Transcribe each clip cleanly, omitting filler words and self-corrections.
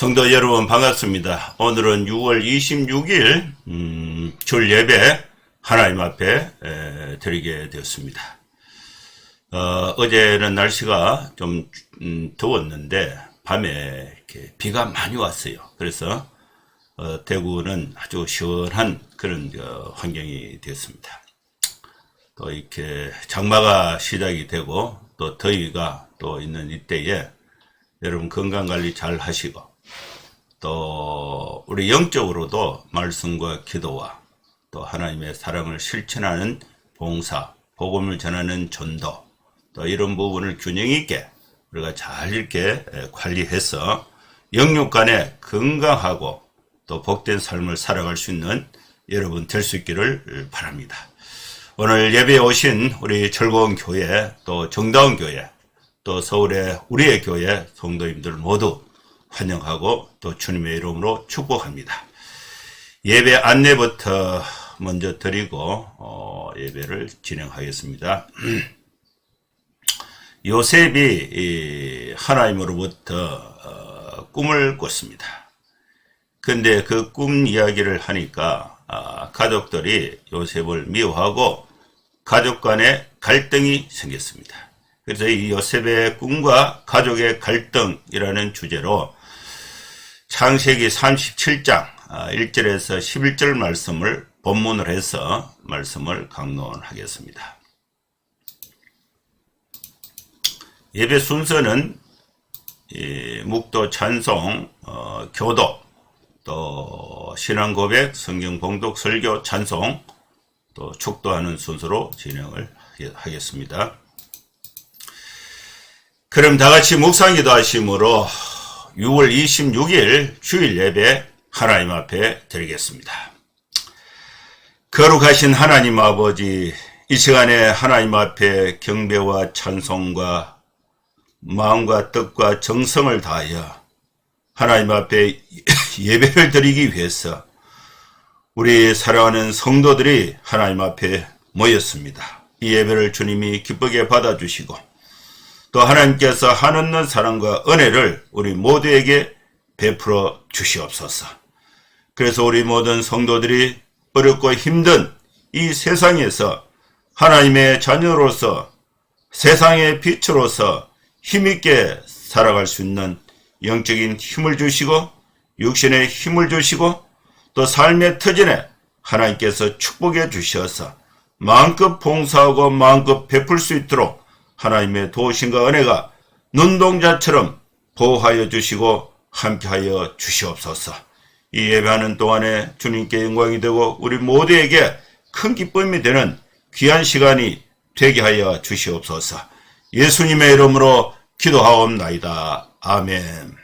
성도 여러분 반갑습니다. 오늘은 6월 26일 줄 예배 하나님 앞에 드리게 되었습니다. 어제는 날씨가 좀 더웠는데 밤에 이렇게 비가 많이 왔어요. 그래서 대구는 아주 시원한 그런 환경이 되었습니다. 또 이렇게 장마가 시작이 되고 또 더위가 또 있는 이때에 여러분 건강관리 잘 하시고 또 우리 영적으로도 말씀과 기도와 또 하나님의 사랑을 실천하는 봉사, 복음을 전하는 전도 또 이런 부분을 균형 있게 우리가 잘 이렇게 관리해서 영육 간에 건강하고 또 복된 삶을 살아갈 수 있는 여러분 될 수 있기를 바랍니다. 오늘 예배에 오신 우리 즐거운 교회 또 정다운 교회 또 서울의 우리의 교회 성도님들 모두 환영하고 또 주님의 이름으로 축복합니다. 예배 안내부터 먼저 드리고 예배를 진행하겠습니다. 요셉이 하나님으로부터 꿈을 꿨습니다. 근데 그 꿈 이야기를 하니까 가족들이 요셉을 미워하고 가족 간에 갈등이 생겼습니다. 그래서 이 요셉의 꿈과 가족의 갈등이라는 주제로 창세기 37장 1절에서 11절 말씀을 본문을 해서 말씀을 강론하겠습니다. 예배 순서는 묵도 찬송, 교도, 또 신앙 고백, 성경 봉독, 설교, 찬송, 또 축도하는 순서로 진행을 하겠습니다. 그럼 다 같이 묵상기도 하심으로 6월 26일 주일 예배 하나님 앞에 드리겠습니다. 거룩하신 하나님 아버지, 이 시간에 하나님 앞에 경배와 찬송과 마음과 뜻과 정성을 다하여 하나님 앞에 예배를 드리기 위해서 우리 사랑하는 성도들이 하나님 앞에 모였습니다. 이 예배를 주님이 기쁘게 받아주시고 또 하나님께서 한없는 사랑과 은혜를 우리 모두에게 베풀어 주시옵소서. 그래서 우리 모든 성도들이 어렵고 힘든 이 세상에서 하나님의 자녀로서 세상의 빛으로서 힘있게 살아갈 수 있는 영적인 힘을 주시고 육신의 힘을 주시고 또 삶의 터전에 하나님께서 축복해 주셔서 마음껏 봉사하고 마음껏 베풀 수 있도록 하나님의 도우심과 은혜가 눈동자처럼 보호하여 주시고 함께하여 주시옵소서. 이 예배하는 동안에 주님께 영광이 되고 우리 모두에게 큰 기쁨이 되는 귀한 시간이 되게 하여 주시옵소서. 예수님의 이름으로 기도하옵나이다. 아멘.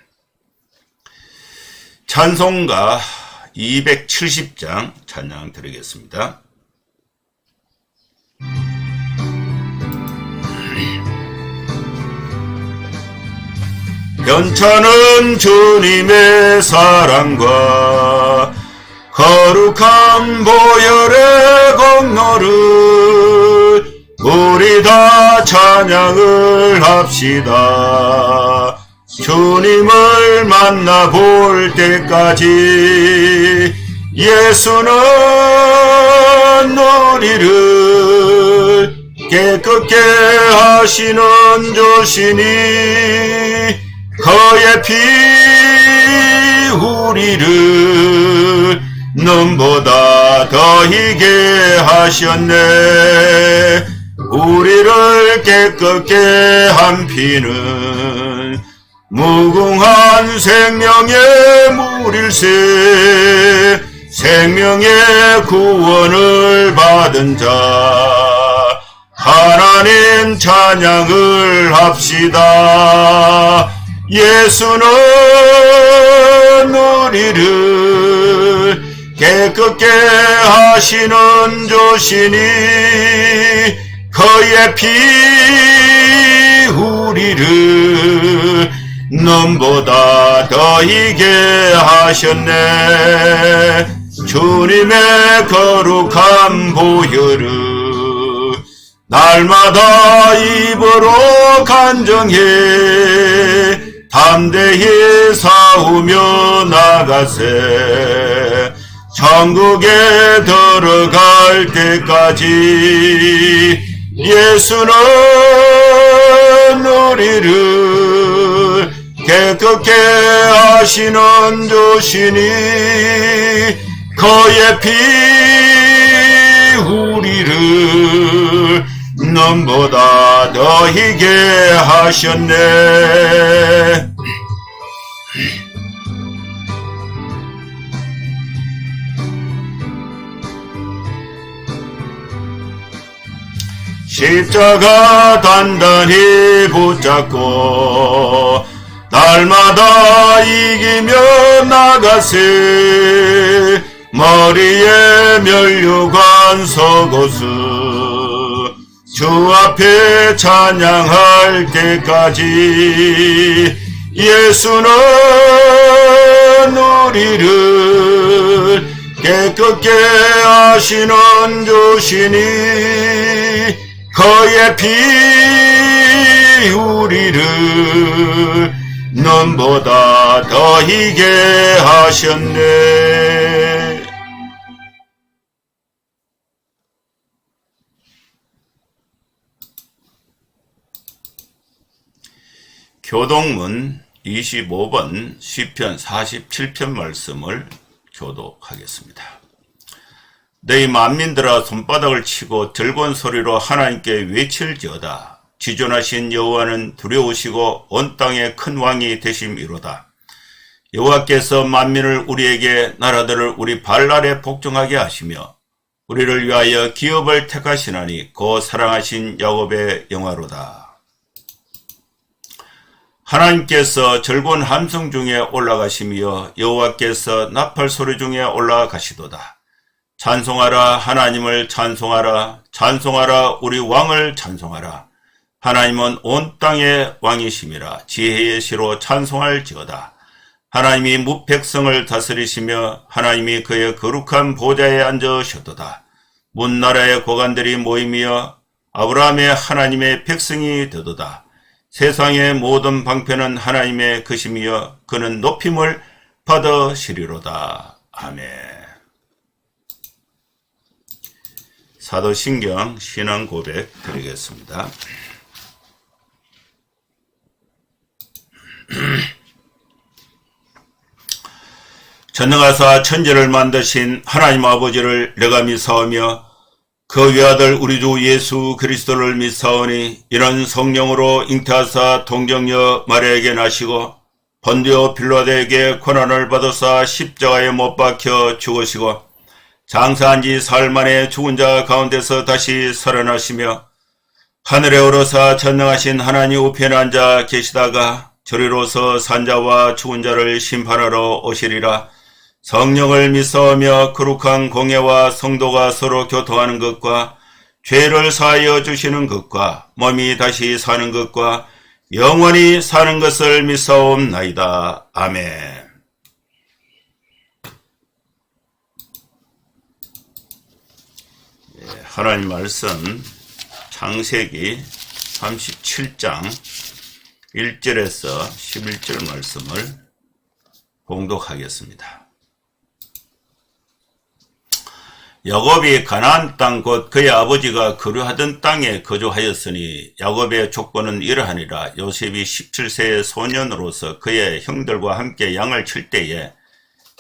찬송가 270장 찬양 드리겠습니다. 변찮은 주님의 사랑과 거룩한 보혈의 공로를 우리 다 찬양을 합시다. 주님을 만나볼 때까지 예수는 우리를 깨끗게 하시는 주시니 그의 피 우리를 눈보다 더 희게 하셨네. 우리를 깨끗게 한 피는 무궁한 생명의 물일세. 생명의 구원을 받은 자 하나님 찬양을 합시다. 예수는 우리를 깨끗게 하시는 주시니 그의 피 우리를 눈보다 더 희게 하셨네. 주님의 거룩한 보혈을 날마다 입으로 간증해 담대히 싸우며 나가세. 천국에 들어갈 때까지 예수는 우리를 깨끗게 하시는 주시니 그의 피 우리를 눈보다 더 희게 하셨네. 십자가 단단히 붙잡고 날마다 이기며 나가세. 머리에 면류관 서고수 주 앞에 찬양할 때까지 예수는 우리를 깨끗게 하시는 주시니 그의 피 우리를 눈보다 더 희게 하셨네. 교독문 25번 시편 47편 말씀을 교독하겠습니다. 너희 만민들아 손바닥을 치고 즐거운 소리로 하나님께 외칠지어다. 지존하신 여호와는 두려우시고 온 땅의 큰 왕이 되심이로다. 여호와께서 만민을 우리에게 나라들을 우리 발 아래 복종하게 하시며 우리를 위하여 기업을 택하시나니 그 사랑하신 야곱의 영화로다. 하나님께서 즐거운 함성 중에 올라가시며 여호와께서 나팔 소리 중에 올라가시도다. 찬송하라, 하나님을 찬송하라. 찬송하라, 우리 왕을 찬송하라. 하나님은 온 땅의 왕이심이라. 지혜의 시로 찬송할지어다. 하나님이 무백성을 다스리시며 하나님이 그의 거룩한 보좌에 앉으셨도다. 문나라의 고관들이 모이며 아브라함의 하나님의 백성이 되도다. 세상의 모든 방편은 하나님의 것이며 그는 높임을 받으시리로다. 아멘. 사도신경 신앙 고백 드리겠습니다. 전능하사 천지를 만드신 하나님 아버지를 내가 믿사오며 그 외아들 우리 주 예수 그리스도를 믿사오니 이런 성령으로 잉태하사 동정녀 마리아에게 나시고 본디오 빌라도에게 고난을 받으사 십자가에 못 박혀 죽으시고 장사한 지 사흘 만에 죽은 자 가운데서 다시 살아나시며 하늘에 오르사 전능하신 하나님 우편에 앉아 계시다가 저리로서 산자와 죽은 자를 심판하러 오시리라. 성령을 믿사오며 거룩한 공예와 성도가 서로 교통하는 것과 죄를 사하여 주시는 것과 몸이 다시 사는 것과 영원히 사는 것을 믿사옵나이다. 아멘. 하나님 말씀 창세기 37장 1절에서 11절 말씀을 봉독하겠습니다. 야곱이 가나안 땅 곧 그의 아버지가 거류하던 땅에 거주하였으니 야곱의 족보는 이러하니라. 요셉이 17세의 소년으로서 그의 형들과 함께 양을 칠 때에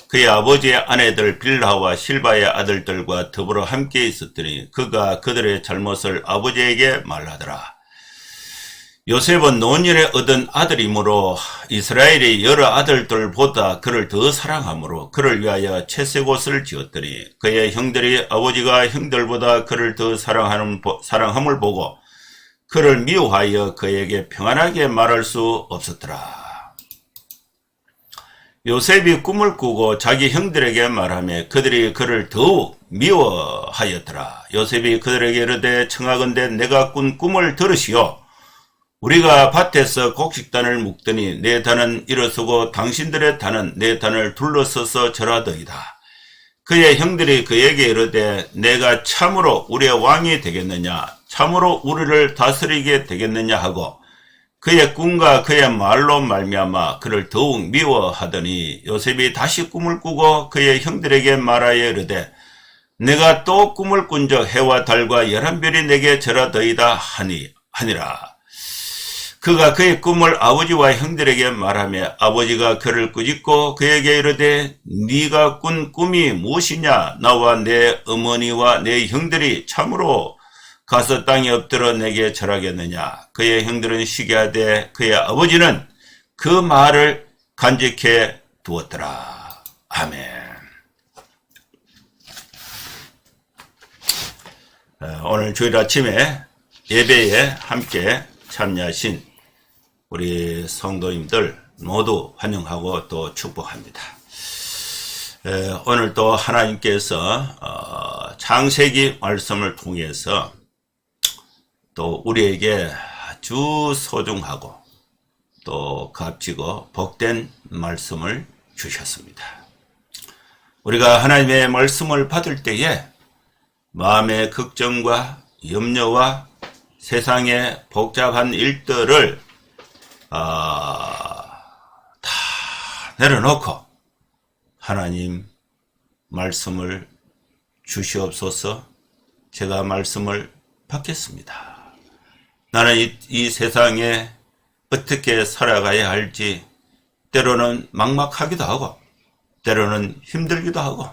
그의 아버지의 아내들 빌하와 실바의 아들들과 더불어 함께 있었더니 그가 그들의 잘못을 아버지에게 말하더라. 요셉은 노년에 얻은 아들이므로 이스라엘의 여러 아들들보다 그를 더 사랑하므로 그를 위하여 채색 옷을 지었더니 그의 형들이 아버지가 형들보다 그를 더 사랑함을 보고 그를 미워하여 그에게 평안하게 말할 수 없었더라. 요셉이 꿈을 꾸고 자기 형들에게 말하며 그들이 그를 더욱 미워하였더라. 요셉이 그들에게 이르되 청하건대 내가 꾼 꿈을 들으시오. 우리가 밭에서 곡식단을 묶더니 내 단은 일어서고 당신들의 단은 내 단을 둘러서서 절하더이다. 그의 형들이 그에게 이르되 내가 참으로 우리의 왕이 되겠느냐, 참으로 우리를 다스리게 되겠느냐 하고 그의 꿈과 그의 말로 말미암아 그를 더욱 미워하더니 요셉이 다시 꿈을 꾸고 그의 형들에게 말하여 이르되 내가 또 꿈을 꾼적 해와 달과 11별이 내게 절하더이다 하니라. 그가 그의 꿈을 아버지와 형들에게 말하며 아버지가 그를 꾸짖고 그에게 이르되 네가 꾼 꿈이 무엇이냐? 나와 내 어머니와 내 형들이 참으로 가서 땅에 엎드려 내게 절하겠느냐? 그의 형들은 시기하되 그의 아버지는 그 말을 간직해 두었더라. 아멘. 오늘 주일 아침에 예배에 함께 참여하신 우리 성도님들 모두 환영하고 또 축복합니다. 오늘 또 하나님께서 창세기 말씀을 통해서 또 우리에게 아주 소중하고 또 값지고 복된 말씀을 주셨습니다. 우리가 하나님의 말씀을 받을 때에 마음의 걱정과 염려와 세상의 복잡한 일들을 다 내려놓고 하나님 말씀을 주시옵소서. 제가 말씀을 받겠습니다. 나는 이 세상에 어떻게 살아가야 할지 때로는 막막하기도 하고 때로는 힘들기도 하고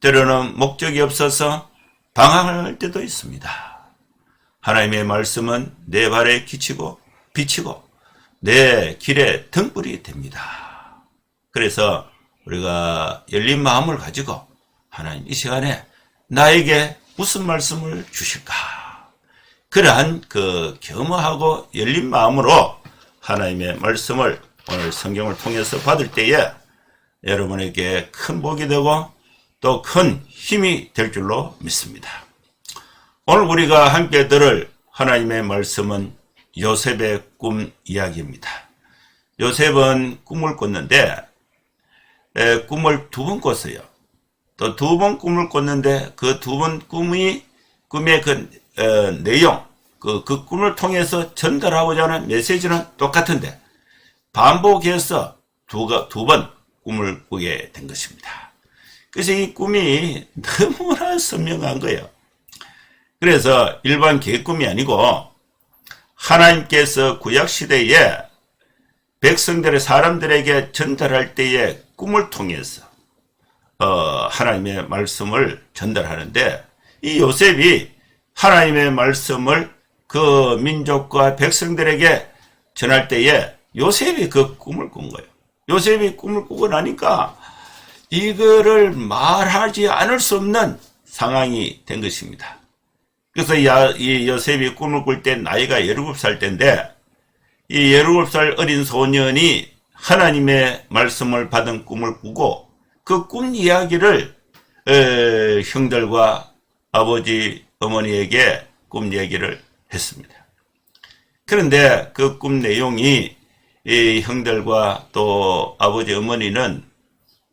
때로는 목적이 없어서 방황할 때도 있습니다. 하나님의 말씀은 내 발에 비치고 내 길에 등불이 됩니다. 그래서 우리가 열린 마음을 가지고 하나님 이 시간에 나에게 무슨 말씀을 주실까? 그러한 그 겸허하고 열린 마음으로 하나님의 말씀을 오늘 성경을 통해서 받을 때에 여러분에게 큰 복이 되고 또 큰 힘이 될 줄로 믿습니다. 오늘 우리가 함께 들을 하나님의 말씀은 요셉의 꿈 이야기입니다. 요셉은 꿈을 꿨는데 꿈을 2번 꿨어요. 또 2번 꿈을 꿨는데 그 2번 꿈의 그 내용, 그 꿈을 통해서 전달하고자 하는 메시지는 똑같은데 반복해서 두 번 꿈을 꾸게 된 것입니다. 그래서 이 꿈이 너무나 선명한 거예요. 그래서 일반 개꿈이 아니고 하나님께서 구약시대에 백성들의 사람들에게 전달할 때의 꿈을 통해서 하나님의 말씀을 전달하는데 이 요셉이 하나님의 말씀을 그 민족과 백성들에게 전할 때에 요셉이 그 꿈을 꾼 거예요. 요셉이 꿈을 꾸고 나니까 이거를 말하지 않을 수 없는 상황이 된 것입니다. 그래서 이 요셉이 꿈을 꿀 때 나이가 17살 때인데 이 17살 어린 소년이 하나님의 말씀을 받은 꿈을 꾸고 그 꿈 이야기를 형들과 아버지, 어머니에게 꿈 얘기를 했습니다. 그런데 그 꿈 내용이 이 형들과 또 아버지, 어머니는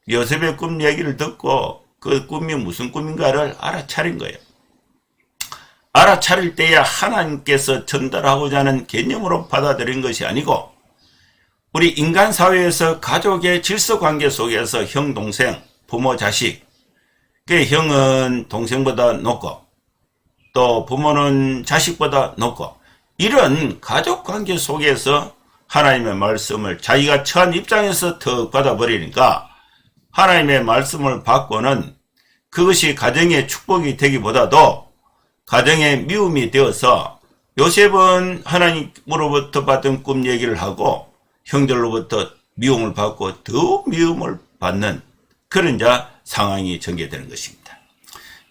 요셉의 꿈 얘기를 듣고 그 꿈이 무슨 꿈인가를 알아차린 거예요. 알아차릴 때야 하나님께서 전달하고자 하는 개념으로 받아들인 것이 아니고 우리 인간 사회에서 가족의 질서관계 속에서 형, 동생, 부모, 자식, 그 형은 동생보다 높고 또 부모는 자식보다 높고 이런 가족관계 속에서 하나님의 말씀을 자기가 처한 입장에서 턱 받아버리니까 하나님의 말씀을 받고는 그것이 가정의 축복이 되기보다도 가정의 미움이 되어서 요셉은 하나님으로부터 받은 꿈 얘기를 하고 형들로부터 미움을 받고 더 미움을 받는 그런 상황이 전개되는 것입니다.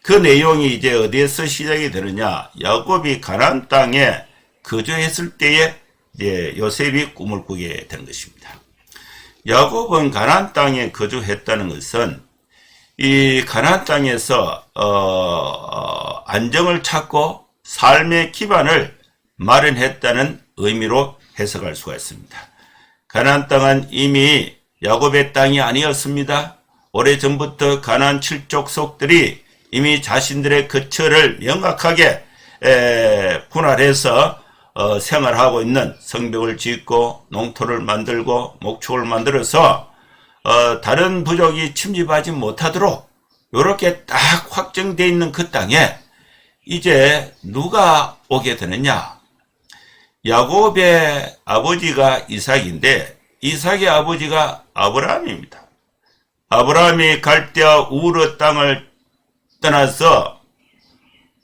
그 내용이 이제 어디에서 시작이 되느냐? 야곱이 가나안 땅에 거주했을 때에 이제 요셉이 꿈을 꾸게 된 것입니다. 야곱은 가나안 땅에 거주했다는 것은 이 가나안 땅에서 안정을 찾고 삶의 기반을 마련했다는 의미로 해석할 수가 있습니다. 가나안 땅은 이미 야곱의 땅이 아니었습니다. 오래전부터 가나안 7족속들이 이미 자신들의 거처를 명확하게 분할해서 생활하고 있는 성벽을 짓고 농토를 만들고 목축을 만들어서 다른 부족이 침입하지 못하도록 요렇게 딱 확정되어 있는 그 땅에 이제 누가 오게 되느냐? 야곱의 아버지가 이삭인데 이삭의 아버지가 아브라함입니다. 아브라함이 갈대아 우르 땅을 떠나서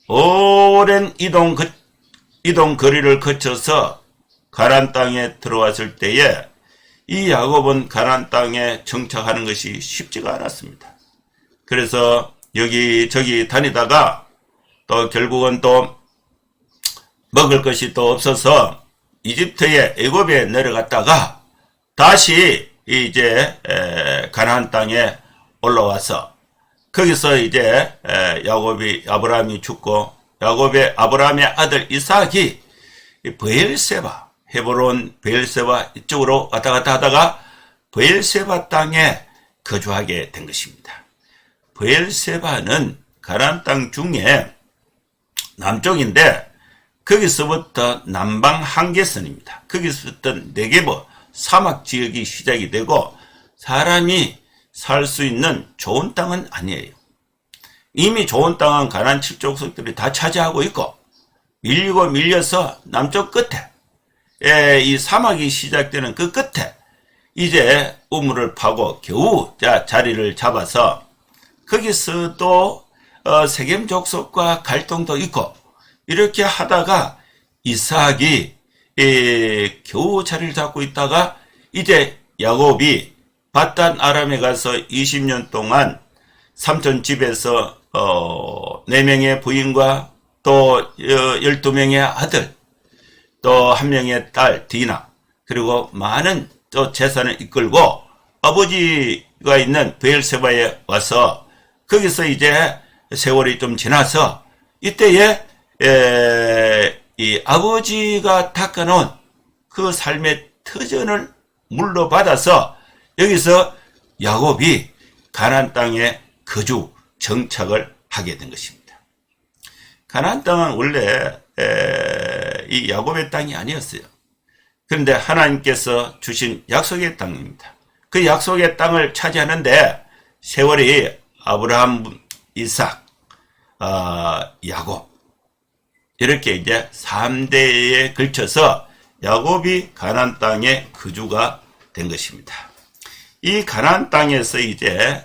오랜 이동 거리를 거쳐서 가나안 땅에 들어왔을 때에 이 야곱은 가나안 땅에 정착하는 것이 쉽지가 않았습니다. 그래서 여기저기 다니다가 또 결국은 또 먹을 것이 또 없어서 이집트의 애굽에 내려갔다가 다시 이제 가나안 땅에 올라와서 거기서 이제 아브라함이 죽고 아브라함의 아들 이삭이 브엘세바 헤브론 브엘세바 이쪽으로 왔다 갔다 하다가 브엘세바 땅에 거주하게 된 것입니다. 브엘세바는 가나안 땅 중에 남쪽인데 거기서부터 남방 한계선입니다. 거기서부터 네게브 사막 지역이 시작이 되고 사람이 살 수 있는 좋은 땅은 아니에요. 이미 좋은 땅은 가나안 7족속들이 다 차지하고 있고 밀리고 밀려서 남쪽 끝에 이 사막이 시작되는 그 끝에 이제 우물을 파고 겨우 자리를 잡아서 거기서 또 세겜 족속과 갈등도 있고 이렇게 하다가 이삭이 겨우 자리를 잡고 있다가 이제 야곱이 바단 아람에 가서 20년 동안 삼촌 집에서 4명의 부인과 또 12명의 아들 또 1명의 딸 디나 그리고 많은 또 재산을 이끌고 아버지가 있는 브엘세바에 와서 거기서 이제 세월이 좀 지나서 이때에 이 아버지가 닦아놓은 그 삶의 터전을 물러받아서 여기서 야곱이 가나안 땅에 거주 정착을 하게 된 것입니다. 가나안 땅은 원래 이 야곱의 땅이 아니었어요. 그런데 하나님께서 주신 약속의 땅입니다. 그 약속의 땅을 차지하는데 세월이 아브라함, 이삭, 야곱 이렇게 이제 3대에 걸쳐서 야곱이 가나안 땅에 거주가 된 것입니다. 이 가나안 땅에서 이제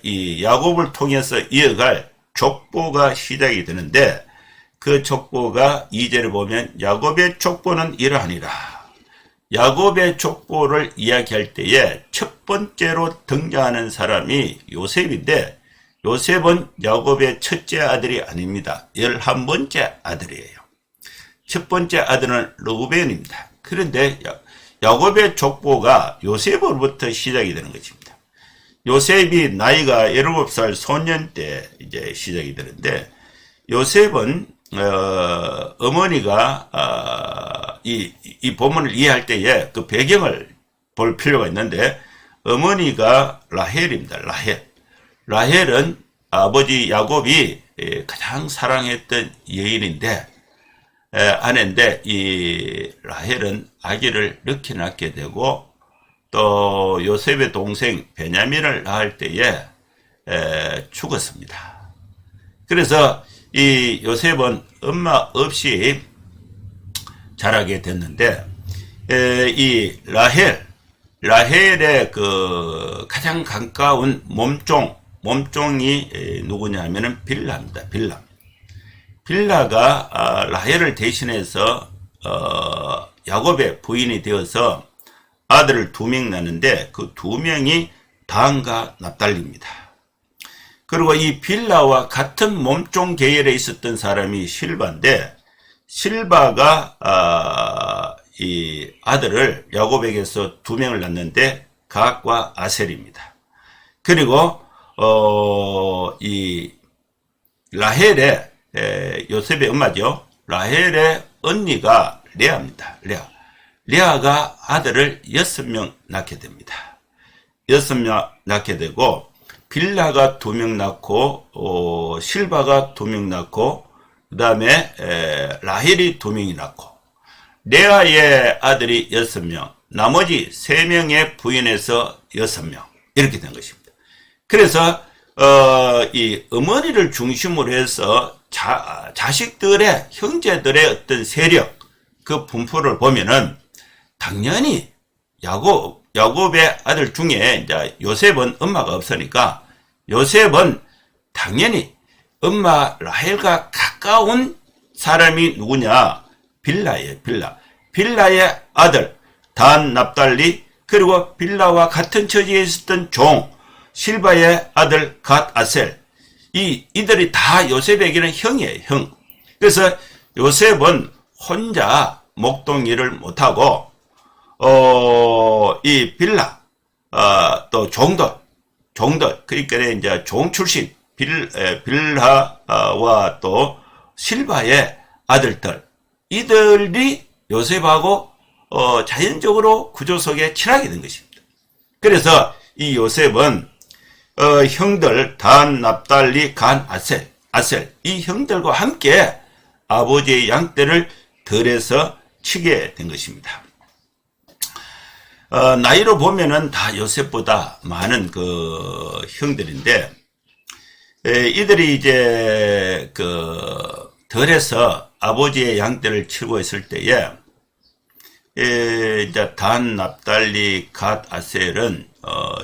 이 야곱을 통해서 이어갈 족보가 시작이 되는데 그 족보가 2절을 보면 야곱의 족보는 이러하니라. 야곱의 족보를 이야기할 때에 첫 번째로 등장하는 사람이 요셉인데 요셉은 야곱의 첫째 아들이 아닙니다. 11번째 아들이에요. 첫 번째 아들은 르우벤입니다. 그런데 야곱의 족보가 요셉으로부터 시작이 되는 것입니다. 요셉이 나이가 17살 소년 때 이제 시작이 되는데 요셉은 어머니가 이 본문을 이해할 때에 그 배경을 볼 필요가 있는데 어머니가 라헬입니다. 라헬은 아버지 야곱이 가장 사랑했던 여인인데 아내인데 이 라헬은 아기를 늦게 낳게 되고 또 요셉의 동생 베냐민을 낳을 때에 죽었습니다. 그래서 이 요셉은 엄마 없이 자라게 됐는데 이 라헬의 그 가장 가까운 몸종이 누구냐 하면은 빌라입니다. 빌라가 라헬을 대신해서 야곱의 부인이 되어서 아들을 2명 낳는데 그 2명이 단과 납달리입니다. 그리고 이 빌라와 같은 몸종 계열에 있었던 사람이 실바인데 실바가 이 아들을 야곱에게서 2명을 낳는데 갓과 아셀입니다. 그리고 이 라헬의 요셉의 엄마죠. 라헬의 언니가 레아입니다. 레아가 아들을 6명 낳게 됩니다. 6명 낳게 되고 빌라가 2명 낳고 실바가 2명 낳고 그 다음에 라헬이 2명이 낳고, 레아의 아들이 6명, 나머지 3명의 부인에서 6명, 이렇게 된 것입니다. 그래서 이 어머니를 중심으로 해서 자식들의, 형제들의 어떤 세력, 그 분포를 보면은 당연히 야곱의 아들 중에 이제 요셉은 엄마가 없으니까 요셉은 당연히 엄마 라헬과 가까운 사람이 누구냐? 빌라예요, 빌라. 빌라의 아들 단, 납달리, 그리고 빌라와 같은 처지에 있었던 종 실바의 아들 갓, 아셀. 이들이 다 요셉에게는 형이에요, 형. 그래서 요셉은 혼자 목동일을 못하고 이 빌라, 또 종들, 그러니까 이제 종 출신, 빌하와 또 실바의 아들들, 이들이 요셉하고, 자연적으로 구조 속에 친하게 된 것입니다. 그래서 이 요셉은, 형들, 단, 납달리, 간, 아셀, 이 형들과 함께 아버지의 양떼를 들에서 치게 된 것입니다. 나이로 보면은 다 요셉보다 많은 그 형들인데, 이들이 이제 들에서 아버지의 양떼를 치고 있을 때에, 이제 단, 납달리, 갓, 아셀은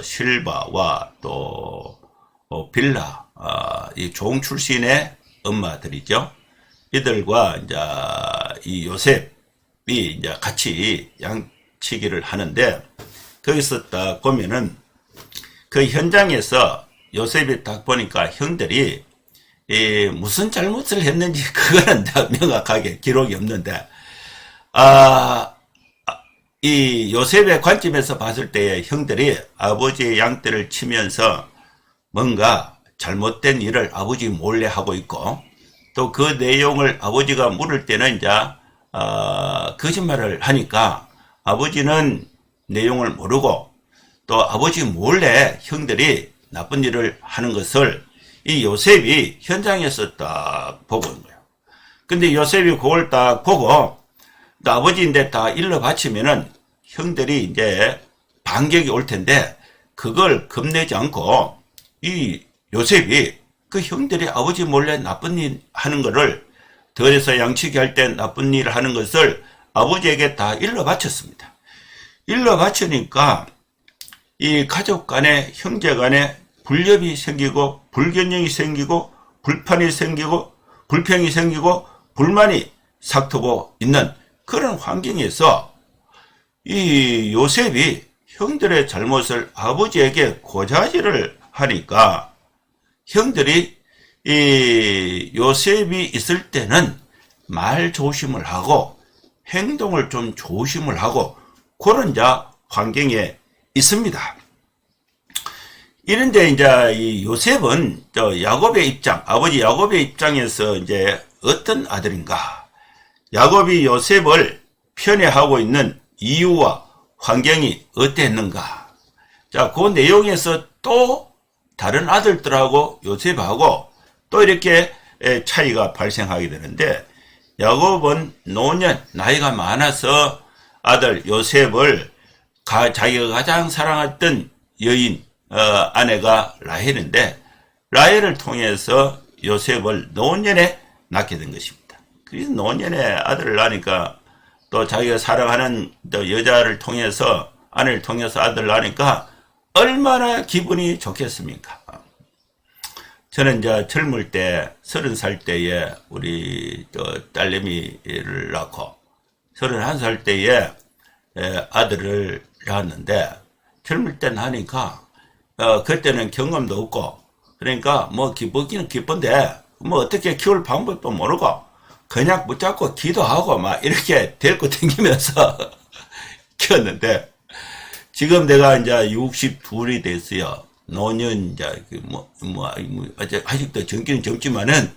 실바와 또 빌라, 이 종 출신의 엄마들이죠. 이들과 이제 이 요셉이 이제 같이 양치기를 하는데, 거기서 딱 보면은 그 현장에서 요셉이 딱 보니까 형들이 무슨 잘못을 했는지 그거는 명확하게 기록이 없는데, 이 요셉의 관점에서 봤을 때 형들이 아버지의 양떼를 치면서 뭔가 잘못된 일을 아버지 몰래 하고 있고, 또 그 내용을 아버지가 물을 때는 이제 거짓말을 하니까 아버지는 내용을 모르고, 또 아버지 몰래 형들이 나쁜 일을 하는 것을 이 요셉이 현장에서 딱 보고 있는 거예요. 근데 요셉이 그걸 딱 보고, 또 아버지인데 다 일러 바치면은 형들이 이제 반격이 올 텐데, 그걸 겁내지 않고 이 요셉이 그 형들이 아버지 몰래 나쁜 일 하는 거를, 들에서 양치기 할 때 나쁜 일을 하는 것을 아버지에게 다 일러 바쳤습니다. 일러 바치니까 이 가족 간에, 형제 간에 불협이 생기고, 불균형이 생기고, 불판이 생기고, 불평이 생기고, 불만이 삭트고 있는 그런 환경에서 이 요셉이 형들의 잘못을 아버지에게 고자질을 하니까, 형들이 이 요셉이 있을 때는 말 조심을 하고 행동을 좀 조심을 하고 그런 환경에 있습니다. 이런데 이제 이 요셉은 야곱의 입장, 아버지 야곱의 입장에서 이제 어떤 아들인가? 야곱이 요셉을 편애하고 있는 이유와 환경이 어땠는가? 자, 그 내용에서 또 다른 아들들하고 요셉하고 또 이렇게 차이가 발생하게 되는데, 야곱은 노년, 나이가 많아서 아들 요셉을 자기가 가장 사랑했던 여인, 아내가 라헬인데, 라헬을 통해서 요셉을 노년에 낳게 된 것입니다. 그래서 노년에 아들을 낳으니까, 또 자기가 사랑하는 또 여자를 통해서, 아내를 통해서 아들을 낳으니까 얼마나 기분이 좋겠습니까? 저는 이제 젊을 때 30살 때에 우리 딸내미를 낳고 31살 때에 아들을 낳았는데, 젊을 때 나니까 그때는 경험도 없고, 그러니까 뭐 기쁘기는 기쁜데 뭐 어떻게 키울 방법도 모르고 그냥 붙잡고 기도하고 막 이렇게 데리고 다니면서 키웠는데, 지금 내가 이제 62이 됐어요. 노년 이제 아직도 젊기는 젊지만은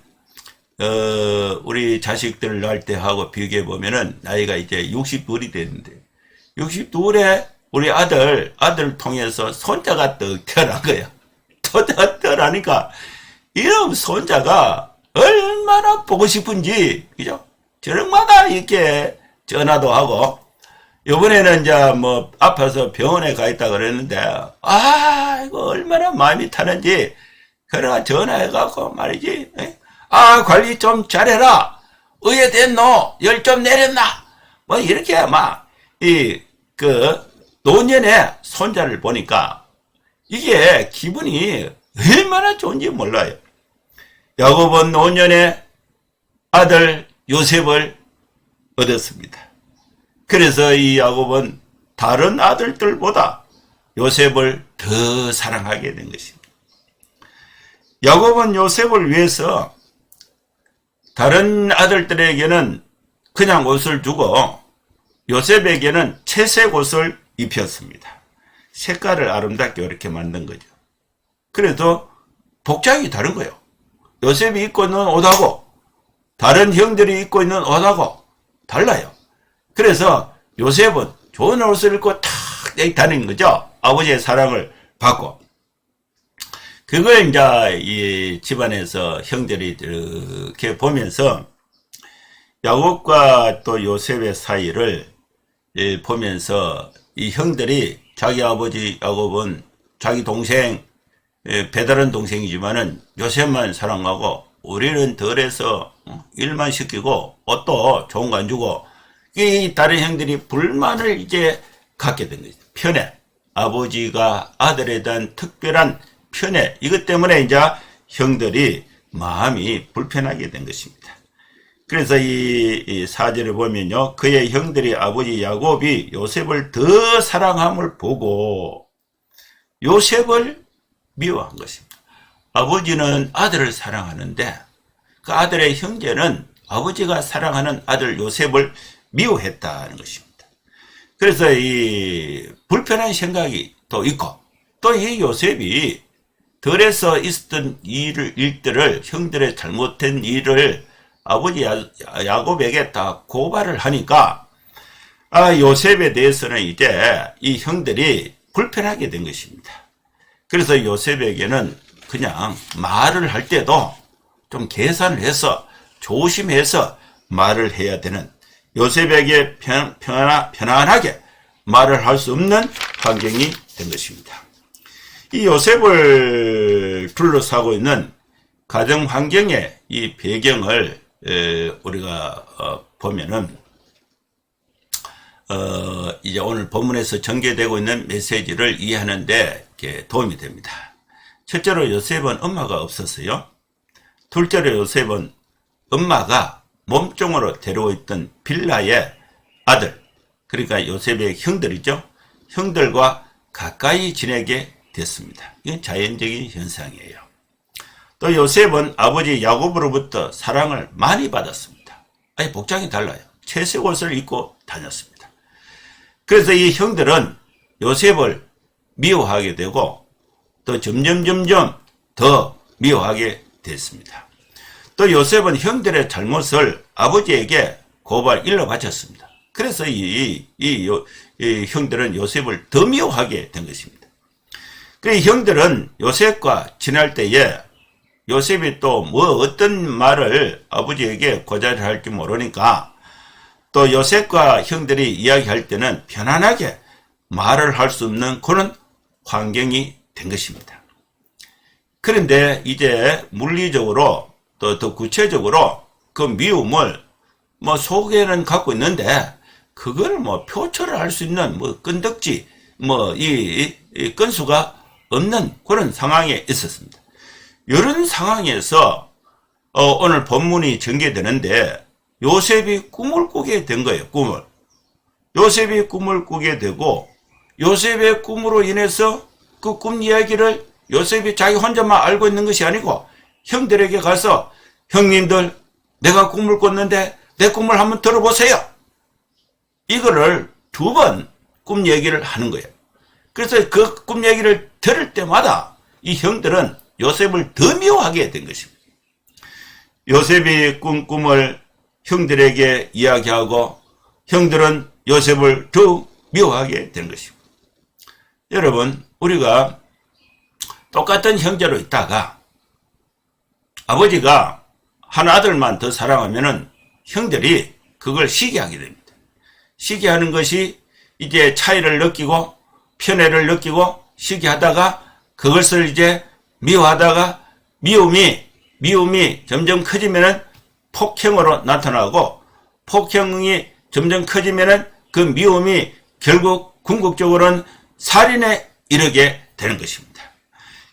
우리 자식들 낳을 때 하고 비교해 보면은 나이가 이제 62이 됐는데, 62에 우리 아들 통해서 손자가 떡 태어난 거야. 손자가 태어나니까 이런 손자가 얼마나 보고 싶은지, 그죠? 저녁마다 이렇게 전화도 하고, 요번에는 이제 뭐 아파서 병원에 가 있다 그랬는데, 이거 얼마나 마음이 타는지, 그래가 전화해갖고 말이지, 관리 좀 잘해라. 의에 됐노? 열 좀 내렸나? 뭐 이렇게 노년에 손자를 보니까 이게 기분이 얼마나 좋은지 몰라요. 야곱은 노년에 아들 요셉을 얻었습니다. 그래서 이 야곱은 다른 아들들보다 요셉을 더 사랑하게 된 것입니다. 야곱은 요셉을 위해서 다른 아들들에게는 그냥 옷을 주고 요셉에게는 채색 옷을 입혔습니다. 색깔을 아름답게 이렇게 만든 거죠. 그래도 복장이 다른 거예요. 요셉이 입고 있는 옷하고 다른 형들이 입고 있는 옷하고 달라요. 그래서 요셉은 좋은 옷을 입고 탁 다니는 거죠. 아버지의 사랑을 받고. 그걸 이제 이 집안에서 형들이 이렇게 보면서 야곱과 또 요셉의 사이를 보면서 이 형들이 자기 아버지 야곱은 자기 동생, 배다른 동생이지만은 요셉만 사랑하고 우리는 덜해서 일만 시키고 옷도 좋은 거 안 주고, 이 다른 형들이 불만을 이제 갖게 된 거죠. 편애. 아버지가 아들에 대한 특별한 편애. 이것 때문에 이제 형들이 마음이 불편하게 된 것입니다. 그래서 이 사절을 보면요. 그의 형들이 아버지 야곱이 요셉을 더 사랑함을 보고 요셉을 미워한 것입니다. 아버지는 아들을 사랑하는데 그 아들의 형제는 아버지가 사랑하는 아들 요셉을 미워했다는 것입니다. 그래서 이 불편한 생각이 또 있고, 또 이 요셉이 덜에서 있었던 일들을, 형들의 잘못된 일을 아버지 야곱에게 다 고발을 하니까 요셉에 대해서는 이제 이 형들이 불편하게 된 것입니다. 그래서 요셉에게는 그냥 말을 할 때도 좀 계산을 해서 조심해서 말을 해야 되는, 요셉에게 편안하게 말을 할 수 없는 환경이 된 것입니다. 이 요셉을 둘러싸고 있는 가정 환경의 이 배경을 우리가 보면은 이제 오늘 본문에서 전개되고 있는 메시지를 이해하는데 도움이 됩니다. 첫째로 요셉은 엄마가 없었어요. 둘째로 요셉은 엄마가 몸종으로 데리고 있던 빌라의 아들, 그러니까 요셉의 형들이죠. 형들과 가까이 지내게 됐습니다. 이건 자연적인 현상이에요. 또 요셉은 아버지 야곱으로부터 사랑을 많이 받았습니다. 아니, 복장이 달라요. 채색 옷을 입고 다녔습니다. 그래서 이 형들은 요셉을 미워하게 되고 또 점점 더 미워하게 됐습니다. 또 요셉은 형들의 잘못을 아버지에게 일러 바쳤습니다. 그래서 이 형들은 요셉을 더 미워하게 된 것입니다. 그 형들은 요셉과 지낼 때에 요셉이 또 어떤 말을 아버지에게 고자를 할지 모르니까 또 요셉과 형들이 이야기할 때는 편안하게 말을 할 수 없는 그런 환경이 된 것입니다. 그런데 이제 물리적으로 또 더 구체적으로 그 미움을 속에는 갖고 있는데 그걸 표출을 할 수 있는 끈덕지 이 건수가 없는 그런 상황에 있었습니다. 이런 상황에서 오늘 본문이 전개되는데 요셉이 꿈을 꾸게 된 거예요. 요셉이 꿈을 꾸게 되고 요셉의 꿈으로 인해서 그 꿈 이야기를 요셉이 자기 혼자만 알고 있는 것이 아니고 형들에게 가서 형님들 내가 꿈을 꿨는데 내 꿈을 한번 들어보세요. 이거를 2번 꿈 얘기를 하는 거예요. 그래서 그 꿈 얘기를 들을 때마다 이 형들은 요셉을 더 미워하게 된 것입니다. 요셉이 꾼 꿈을 형들에게 이야기하고 형들은 요셉을 더 미워하게 된 것입니다. 여러분, 우리가 똑같은 형제로 있다가 아버지가 한 아들만 더 사랑하면은 형들이 그걸 시기하게 됩니다. 시기하는 것이 이제 차이를 느끼고 편애를 느끼고 시기하다가 그것을 이제 미워하다가 미움이 점점 커지면은 폭행으로 나타나고 폭행이 점점 커지면은 그 미움이 결국 궁극적으로는 살인에 이르게 되는 것입니다.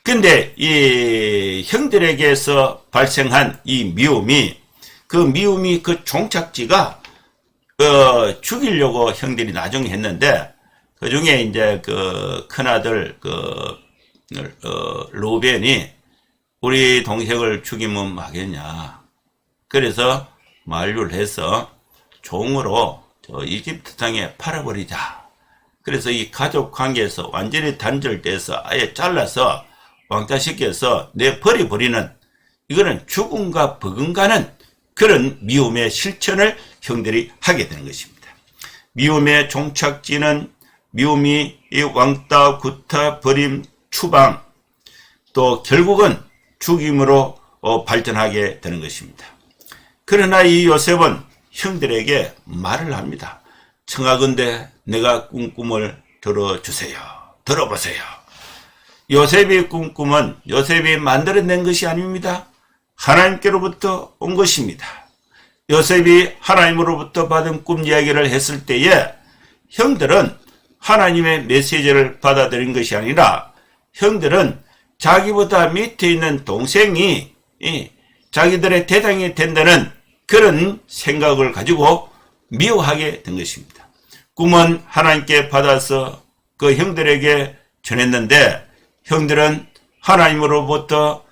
근데 이 형들에게서 발생한 이 미움이 그 종착지가 죽이려고 형들이 나중에 했는데 그 중에 이제 그 큰아들 루벤이 우리 동생을 죽이면 막겠냐. 그래서 만류를 해서 종으로 저 이집트 땅에 팔아버리자. 그래서 이 가족 관계에서 완전히 단절돼서 아예 잘라서 왕따시켜서 내버려버리는, 이거는 죽음과 버금가는 그런 미움의 실천을 형들이 하게 되는 것입니다. 미움의 종착지는 미움이 이 왕따, 구타, 버림, 추방, 또 결국은 죽임으로 발전하게 되는 것입니다. 그러나 이 요셉은 형들에게 말을 합니다. 청하건대 내가 꾼 꿈을 들어주세요. 들어보세요. 요셉이 꾼 꿈은 요셉이 만들어낸 것이 아닙니다. 하나님께로부터 온 것입니다. 요셉이 하나님으로부터 받은 꿈 이야기를 했을 때에 형들은 하나님의 메시지를 받아들인 것이 아니라 형들은 자기보다 밑에 있는 동생이 자기들의 대장이 된다는 그런 생각을 가지고 미워하게 된 것입니다. 꿈은 하나님께 받아서 그 형들에게 전했는데 형들은 하나님으로부터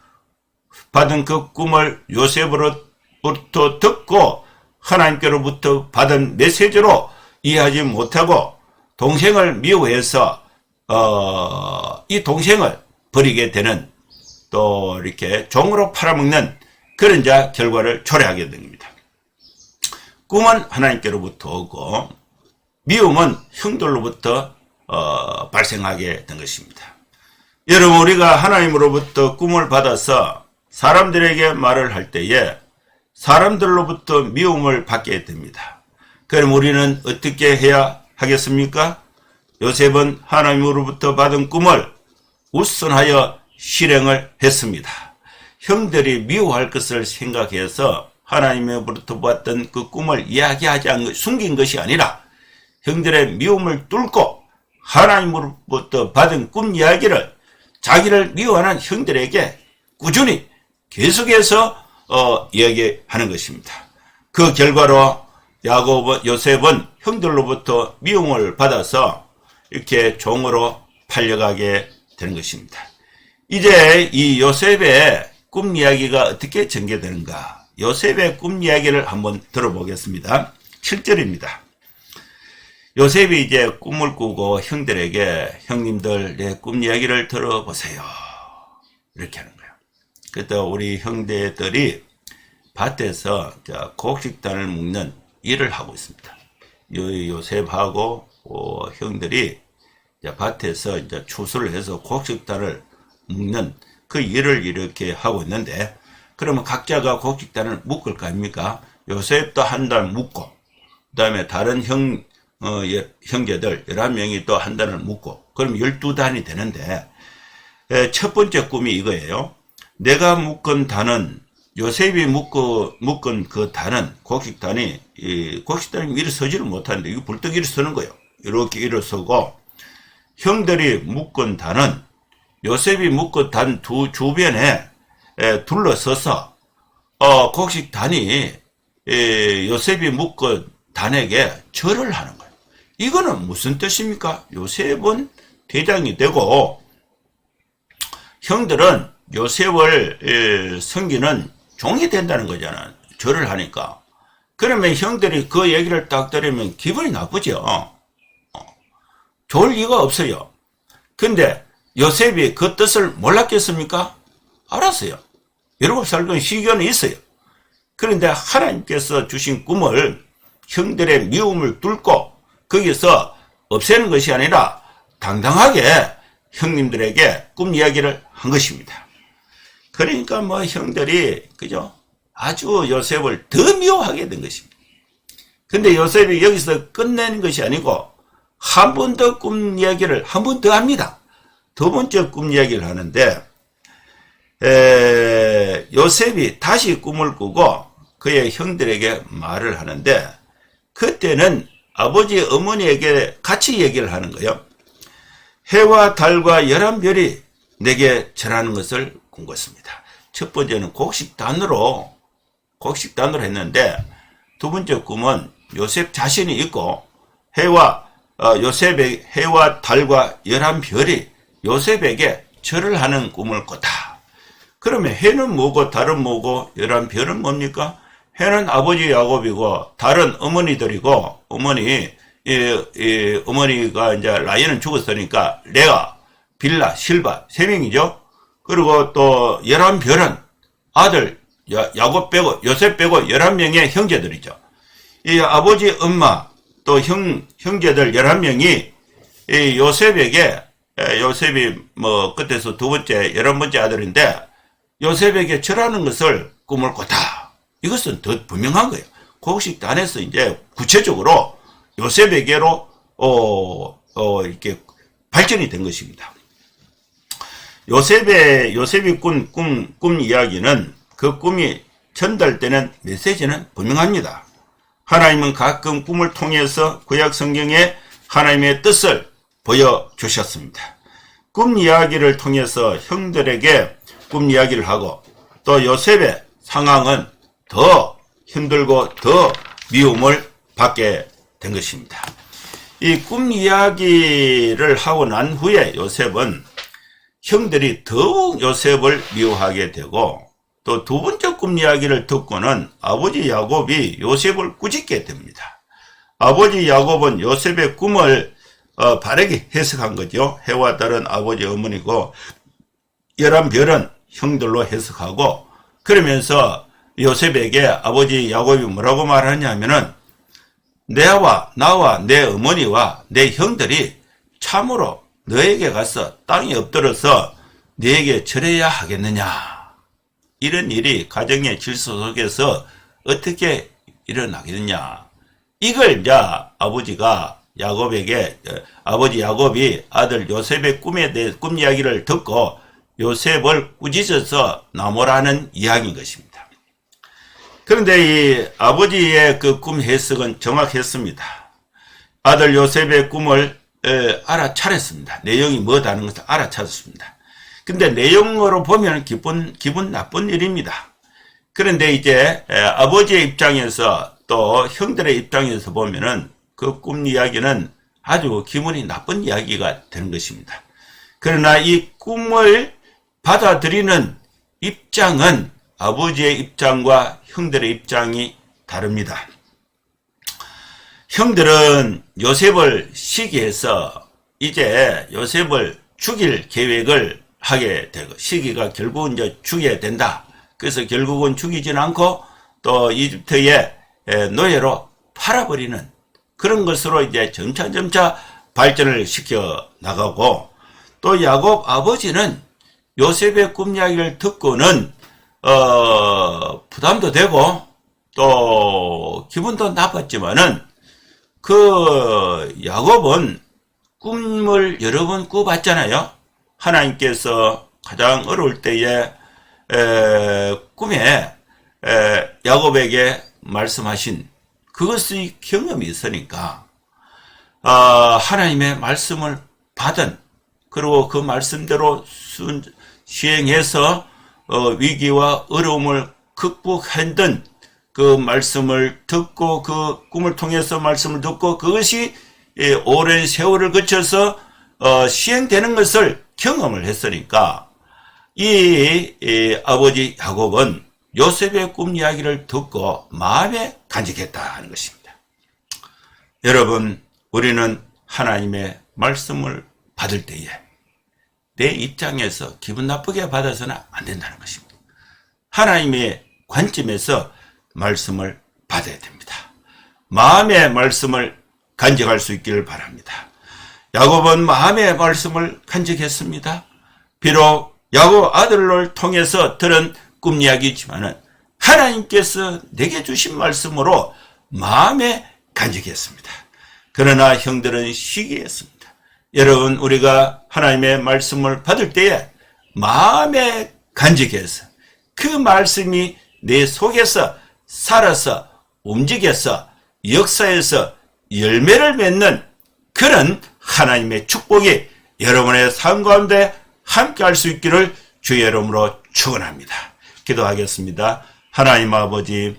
받은 그 꿈을 요셉으로부터 듣고 하나님께로부터 받은 메시지로 이해하지 못하고 동생을 미워해서 이 동생을 버리게 되는, 또 이렇게 종으로 팔아먹는 그런 결과를 초래하게 됩니다. 꿈은 하나님께로부터 오고 미움은 형들로부터 발생하게 된 것입니다. 여러분, 우리가 하나님으로부터 꿈을 받아서 사람들에게 말을 할 때에 사람들로부터 미움을 받게 됩니다. 그럼 우리는 어떻게 해야 하겠습니까? 요셉은 하나님으로부터 받은 꿈을 우선하여 실행을 했습니다. 형들이 미워할 것을 생각해서 하나님으로부터 받던 그 꿈을 이야기하지 않은, 숨긴 것이 아니라 형들의 미움을 뚫고 하나님으로부터 받은 꿈 이야기를 자기를 미워하는 형들에게 꾸준히 계속해서 이야기하는 것입니다. 그 결과로 요셉은 형들로부터 미움을 받아서 이렇게 종으로 팔려가게 되는 것입니다. 이제 이 요셉의 꿈 이야기가 어떻게 전개되는가? 요셉의 꿈 이야기를 한번 들어보겠습니다. 7절입니다. 요셉이 이제 꿈을 꾸고 형들에게 형님들 내 꿈 이야기를 들어보세요. 이렇게 하는 거예요. 그때 우리 형제들이 밭에서 곡식단을 묶는 일을 하고 있습니다. 요셉하고 형들이 밭에서 이제 추수를 해서 곡식단을 묶는 그 일을 이렇게 하고 있는데, 그러면 각자가 곡식단을 묶을 거 아닙니까? 요셉도 한 달 묶고, 그 다음에 다른 형제들 11명이 또 한 단을 묶고, 그럼 12단이 되는데, 첫 번째 꿈이 이거예요. 내가 묶은 단은, 요셉이 묶은 그 단은, 곡식단이 일어서지를 못하는데, 이거 불떡 일어서는 거예요. 이렇게 일어서고, 형들이 묶은 단은, 요셉이 묶은 단 주변에 둘러서서, 곡식단이, 요셉이 묶은 단에게 절을 하는 거예요. 이거는 무슨 뜻입니까? 요셉은 대장이 되고 형들은 요셉을 섬기는 종이 된다는 거잖아. 절을 하니까. 그러면 형들이 그 얘기를 딱 들으면 기분이 나쁘죠. 좋을 리가 없어요. 근데 요셉이 그 뜻을 몰랐겠습니까? 알았어요. 7살 시견이 있어요. 그런데 하나님께서 주신 꿈을 형들의 미움을 뚫고 거기서 없애는 것이 아니라 당당하게 형님들에게 꿈 이야기를 한 것입니다. 그러니까 형들이 그죠? 아주 요셉을 더 미워하게 된 것입니다. 근데 요셉이 여기서 끝내는 것이 아니고 한 번 더 꿈 이야기를 한 번 더 합니다. 두 번째 꿈 이야기를 하는데 요셉이 다시 꿈을 꾸고 그의 형들에게 말을 하는데 그때는 아버지 어머니에게 같이 얘기를 하는 거예요. 해와 달과 11별이 내게 절하는 것을 꾼것입니다. 첫 번째는 곡식단으로 했는데 두 번째 꿈은 요셉 자신이 있고 요셉의 해와 달과 11별이 요셉에게 절을 하는 꿈을 꿨다. 그러면 해는 뭐고 달은 뭐고 11별은 뭡니까? 해는 아버지 야곱이고 달은 어머니들이고 어머니가 이제 라인은 죽었으니까 레아, 빌라, 실바 3명이죠. 그리고 또 11별은 아들 야곱 빼고 요셉 빼고 11명의 형제들이죠. 이 아버지 엄마 또 형제들 11명이 이 요셉이 뭐 끝에서 두 번째 11번째 아들인데 요셉에게 절하는 것을 꿈을 꿨다. 이것은 더 분명한 거예요. 곡식단에서 이제 구체적으로 요셉에게로 이렇게 발전이 된 것입니다. 요셉이 꾼 꿈 이야기는 그 꿈이 전달되는 메시지는 분명합니다. 하나님은 가끔 꿈을 통해서 구약 성경에 하나님의 뜻을 보여주셨습니다. 꿈 이야기를 통해서 형들에게 꿈 이야기를 하고 또 요셉의 상황은 더 힘들고 더 미움을 받게 된 것입니다. 이 꿈 이야기를 하고 난 후에 요셉은 형들이 더욱 요셉을 미워하게 되고 또 두 번째 꿈 이야기를 듣고는 아버지 야곱이 요셉을 꾸짖게 됩니다. 아버지 야곱은 요셉의 꿈을 바르게 해석한 거죠. 해와 달은 아버지 어머니고 11별은 형들로 해석하고 그러면서 요셉에게 아버지 야곱이 뭐라고 말하냐면은 나와 내 어머니와 내 형들이 참으로 너에게 가서 땅에 엎드려서 너에게 절해야 하겠느냐. 이런 일이 가정의 질서 속에서 어떻게 일어나겠느냐. 이걸 이제 아버지 야곱이 아들 요셉의 꿈 이야기를 듣고 요셉을 꾸짖어서 나무라는 이야기인 것입니다. 그런데 이 아버지의 그 꿈 해석은 정확했습니다. 아들 요셉의 꿈을 알아차렸습니다. 내용이 뭐다는 것을 알아차렸습니다. 근데 내용으로 보면 기분 나쁜 일입니다. 그런데 이제 아버지의 입장에서 또 형들의 입장에서 보면은 그 꿈 이야기는 아주 기분이 나쁜 이야기가 되는 것입니다. 그러나 이 꿈을 받아들이는 입장은 아버지의 입장과 형들의 입장이 다릅니다. 형들은 요셉을 시기해서 이제 요셉을 죽일 계획을 하게 되고 시기가 결국은 이제 죽여야 된다. 그래서 결국은 죽이진 않고 또 이집트의 노예로 팔아버리는 그런 것으로 이제 점차 발전을 시켜 나가고 또 야곱 아버지는 요셉의 꿈 이야기를 듣고는 부담도 되고 또 기분도 나빴지만은 그 야곱은 꿈을 여러 번 꾸봤잖아요. 하나님께서 가장 어려울 때에 꿈에 야곱에게 말씀하신 그것의 경험이 있으니까 하나님의 말씀을 받은 그리고 그 말씀대로 시행해서 위기와 어려움을 극복했던 그 말씀을 듣고 그 꿈을 통해서 말씀을 듣고 그것이 오랜 세월을 거쳐서 시행되는 것을 경험을 했으니까 이 아버지 야곱은 요셉의 꿈 이야기를 듣고 마음에 간직했다는 것입니다. 여러분, 우리는 하나님의 말씀을 받을 때에 내 입장에서 기분 나쁘게 받아서는 안 된다는 것입니다. 하나님의 관점에서 말씀을 받아야 됩니다. 마음의 말씀을 간직할 수 있기를 바랍니다. 야곱은 마음의 말씀을 간직했습니다. 비록 야곱 아들을 통해서 들은 꿈 이야기지만은 하나님께서 내게 주신 말씀으로 마음에 간직했습니다. 그러나 형들은 시기했습니다. 여러분, 우리가 하나님의 말씀을 받을 때에 마음에 간직해서 그 말씀이 내 속에서 살아서 움직여서 역사에서 열매를 맺는 그런 하나님의 축복이 여러분의 삶 가운데 함께 할 수 있기를 주의 이름으로 축원합니다. 기도하겠습니다. 하나님 아버지,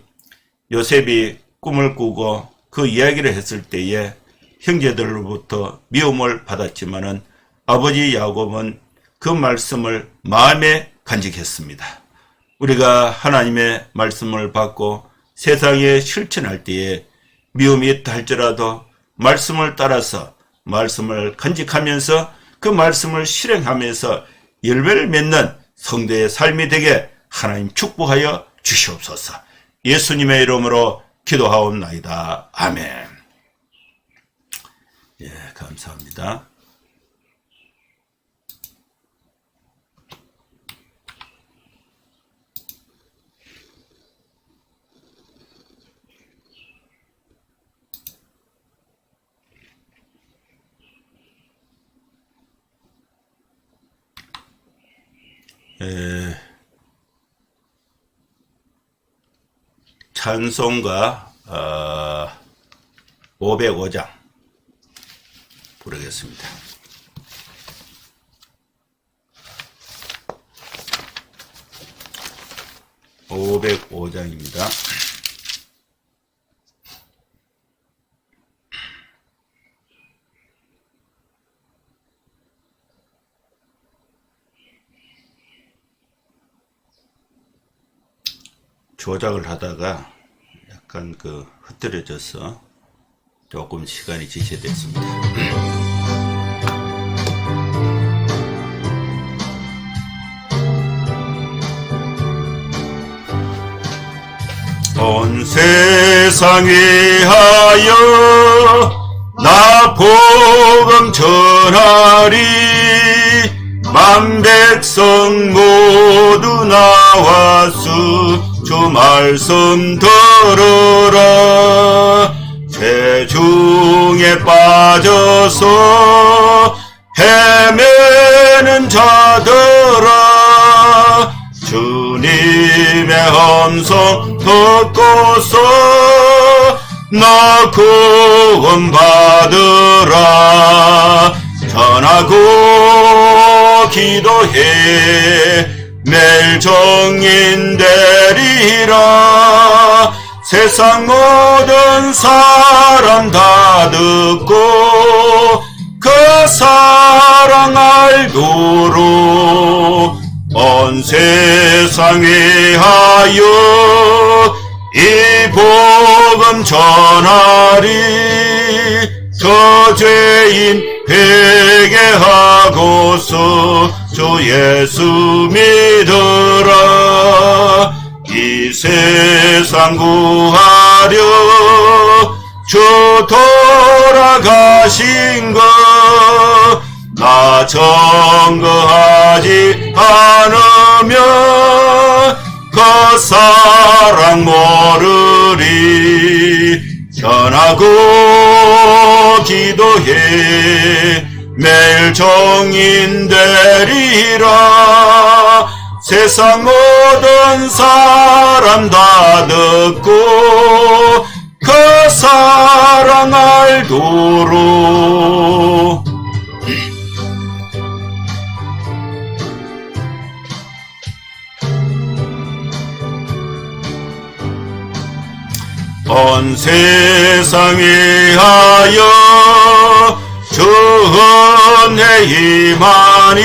요셉이 꿈을 꾸고 그 이야기를 했을 때에 형제들로부터 미움을 받았지만은 아버지 야곱은 그 말씀을 마음에 간직했습니다. 우리가 하나님의 말씀을 받고 세상에 실천할 때에 미움이 있다 할지라도 말씀을 따라서 말씀을 간직하면서 그 말씀을 실행하면서 열매를 맺는 성도의 삶이 되게 하나님 축복하여 주시옵소서. 예수님의 이름으로 기도하옵나이다. 아멘. 예, 감사합니다. 찬송가 505장 부르겠습니다. (505장입니다) 조작을 하다가 약간 흐트러져서 조금 시간이 지체됐습니다. 온 세상 위하여 나 복음 전하리. 만 백성 모두 나와서 주 말씀 들으라. 죄중에 빠져서 헤매는 자들아, 주님의 음성 듣고서 너 구원 받으라. 전하고 기도해 매일 정인 되리라. 세상 모든 사람 다 듣고 그 사랑 알도록 온 세상 위하여 이 복음 전하리. 저 죄인 회개하고서 주 예수 믿으라. 이 세상 구하려 주 돌아가신 것 나 증거하지 않으면 그 사랑 모르리. 전하고 기도해 매일 정인 되리라. 세상 모든 사람 다 듣고 그 사랑 알도록 온 세상 위하여 주 은혜 임하니.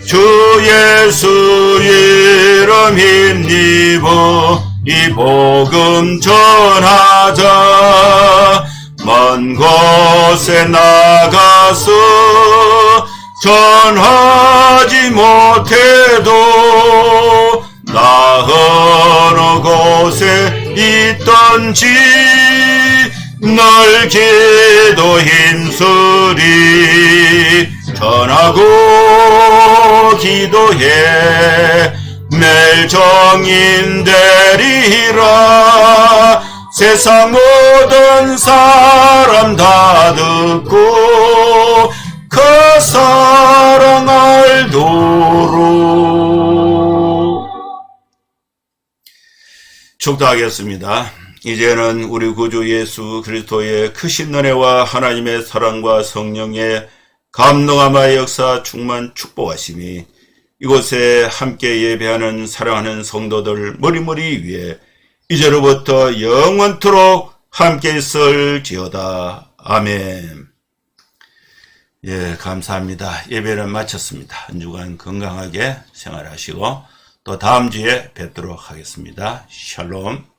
주 예수 이름 힘입어 이 복음 전하자. 먼 곳에 나가서 전하지 못해도 나 어느 곳에 있던지 널 기도 힘쓰리. 전하고 기도해 매일 정인 되리라. 세상 모든 사람 다 듣고 그 사랑 알도록. 축도하겠습니다. 이제는 우리 구주 예수 그리스도의 크신 은혜와 하나님의 사랑과 성령의 감동함의 역사 충만 축복하심이 이곳에 함께 예배하는 사랑하는 성도들 머리머리 위에 이제로부터 영원토록 함께 있을지어다. 아멘. 예, 감사합니다. 예배는 마쳤습니다. 한 주간 건강하게 생활하시고 또 다음 주에 뵙도록 하겠습니다. 샬롬.